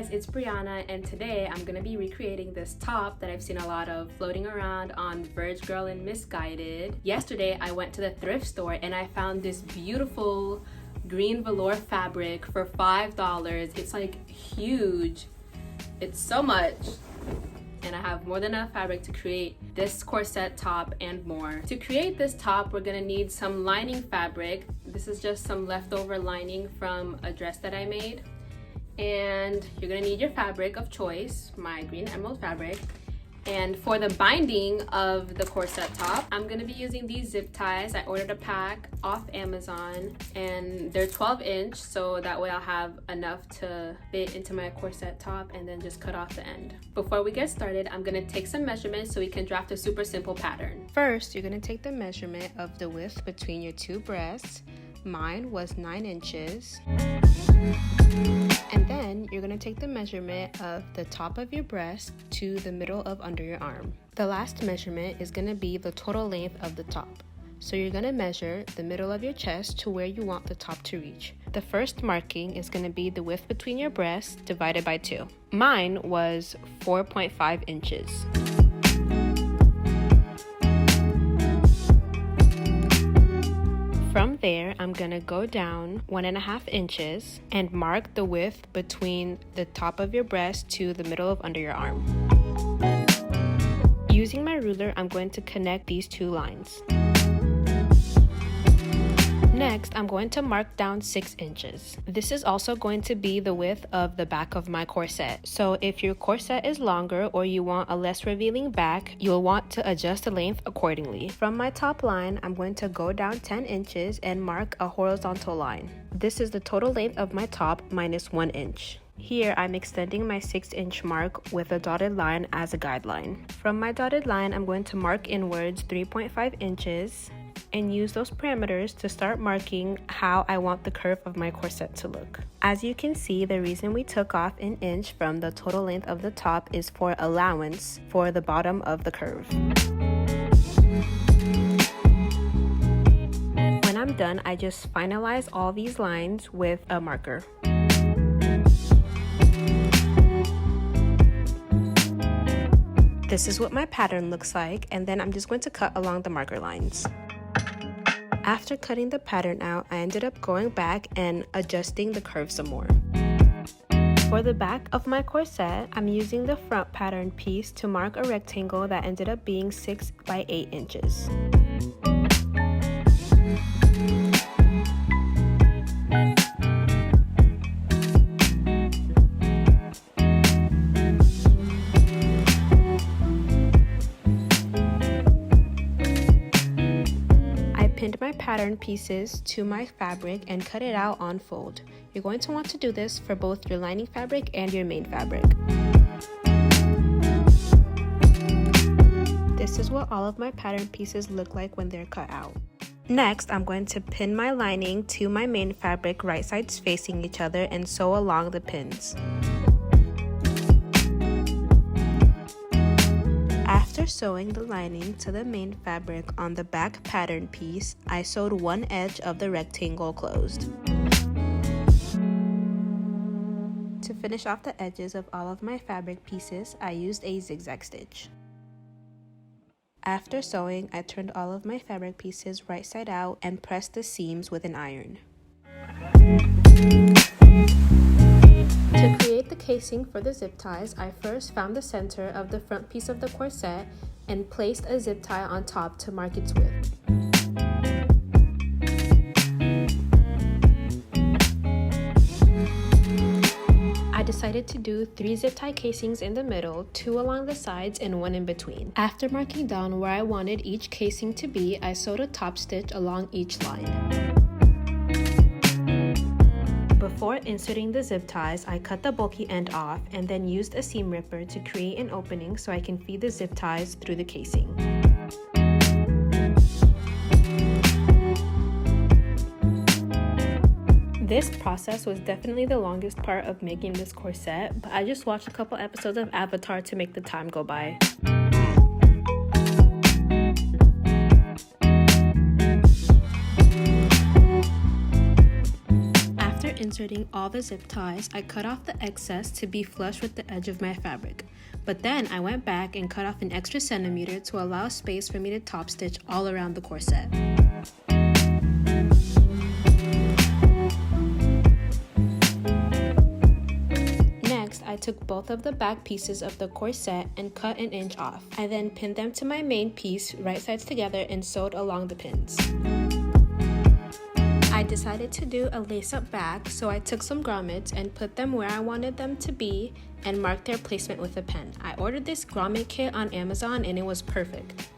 It's Brianna, and today I'm gonna be recreating this top that I've seen a lot of floating around on Verge Girl and Misguided. Yesterday I went to the thrift store and I found this beautiful green velour fabric for $5. It's like huge. It's so much. And I have more than enough fabric to create this corset top and more. To create this top, we're gonna need some lining fabric. This is just some leftover lining from a dress that I made. And you're gonna need your fabric of choice, my green emerald fabric. And for the binding of the corset top, I'm gonna be using these zip ties. I ordered a pack off Amazon and they're 12-inch, so that way I'll have enough to fit into my corset top and then just cut off the end. Before we get started, I'm gonna take some measurements so we can draft a super simple pattern. First, you're gonna take the measurement of the width between your two breasts. Mine was 9 inches. And then you're going to take the measurement of the top of your breast to the middle of under your arm. The last measurement is going to be the total length of the top. So you're going to measure the middle of your chest to where you want the top to reach. The first marking is going to be the width between your breasts divided by 2. Mine was 4.5 inches. From there, I'm gonna go down 1.5 inches and mark the width between the top of your breast to the middle of under your arm. Using my ruler, I'm going to connect these two lines. Next, I'm going to mark down 6 inches. This is also going to be the width of the back of my corset. So if your corset is longer or you want a less revealing back, you'll want to adjust the length accordingly. From my top line, I'm going to go down 10 inches and mark a horizontal line. This is the total length of my top minus 1 inch. Here, I'm extending my 6-inch mark with a dotted line as a guideline. From my dotted line, I'm going to mark inwards 3.5 inches and use those parameters to start marking how I want the curve of my corset to look. As you can see, the reason we took off an inch from the total length of the top is for allowance for the bottom of the curve. When I'm done, I just finalize all these lines with a marker. This is what my pattern looks like, and then I'm just going to cut along the marker lines. After cutting the pattern out, I ended up going back and adjusting the curve some more. For the back of my corset, I'm using the front pattern piece to mark a rectangle that ended up being 6 by 8 inches. Pinned my pattern pieces to my fabric and cut it out on fold. You're going to want to do this for both your lining fabric and your main fabric. This is what all of my pattern pieces look like when they're cut out. Next, I'm going to pin my lining to my main fabric right sides facing each other and sew along the pins. After sewing the lining to the main fabric on the back pattern piece, I sewed one edge of the rectangle closed. To finish off the edges of all of my fabric pieces, I used a zigzag stitch. After sewing, I turned all of my fabric pieces right side out and pressed the seams with an iron. To create the casing for the zip ties, I first found the center of the front piece of the corset and placed a zip tie on top to mark its width. I decided to do 3 zip tie casings in the middle, 2 along the sides and 1 in between. After marking down where I wanted each casing to be, I sewed a top stitch along each line. Before inserting the zip ties, I cut the bulky end off and then used a seam ripper to create an opening so I can feed the zip ties through the casing. This process was definitely the longest part of making this corset, but I just watched a couple episodes of Avatar to make the time go by. inserting all the zip ties, I cut off the excess to be flush with the edge of my fabric. But then I went back and cut off an extra centimeter to allow space for me to top stitch all around the corset. Next, I took both of the back pieces of the corset and cut an inch off. I then pinned them to my main piece, right sides together, and sewed along the pins. I decided to do a lace-up back, so I took some grommets and put them where I wanted them to be and marked their placement with a pen. I ordered this grommet kit on Amazon and it was perfect.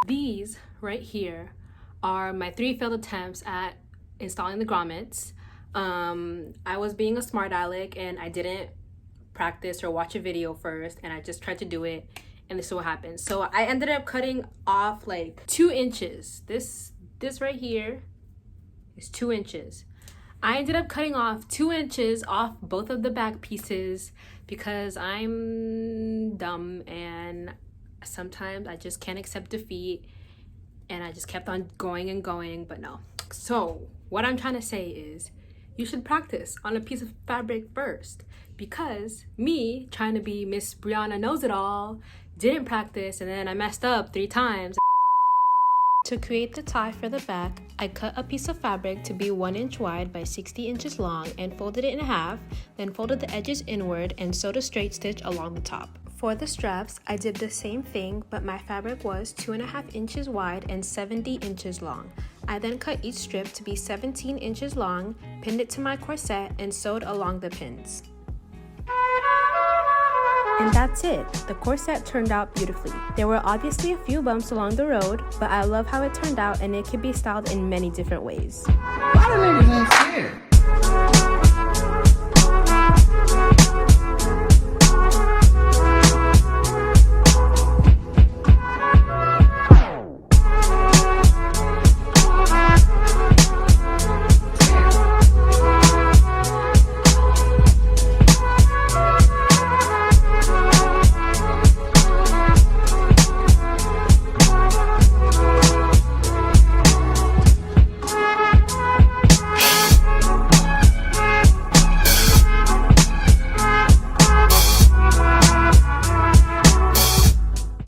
These right here are my 3 failed attempts at installing the grommets. I was being a smart aleck and I didn't practice or watch a video first, and I just tried to do it, and this is what happened. So I ended up cutting off like 2 inches. This right here is 2 inches. I ended up cutting off 2 inches off both of the back pieces because I'm dumb and sometimes I just can't accept defeat, and I just kept on going and going, but no. So what I'm trying to say is you should practice on a piece of fabric first, because me trying to be Miss Brianna knows it all didn't practice, and then I messed up 3 times. To create the tie for the back, I cut a piece of fabric to be 1 inch wide by 60 inches long and folded it in half, then folded the edges inward and sewed a straight stitch along the top. For the straps, I did the same thing, but my fabric was 2.5 inches wide and 70 inches long. I then cut each strip to be 17 inches long, pinned it to my corset, and sewed along the pins. And that's it. The corset turned out beautifully. There were obviously a few bumps along the road, but I love how it turned out, and it can be styled in many different ways. Why do niggas ain't scared?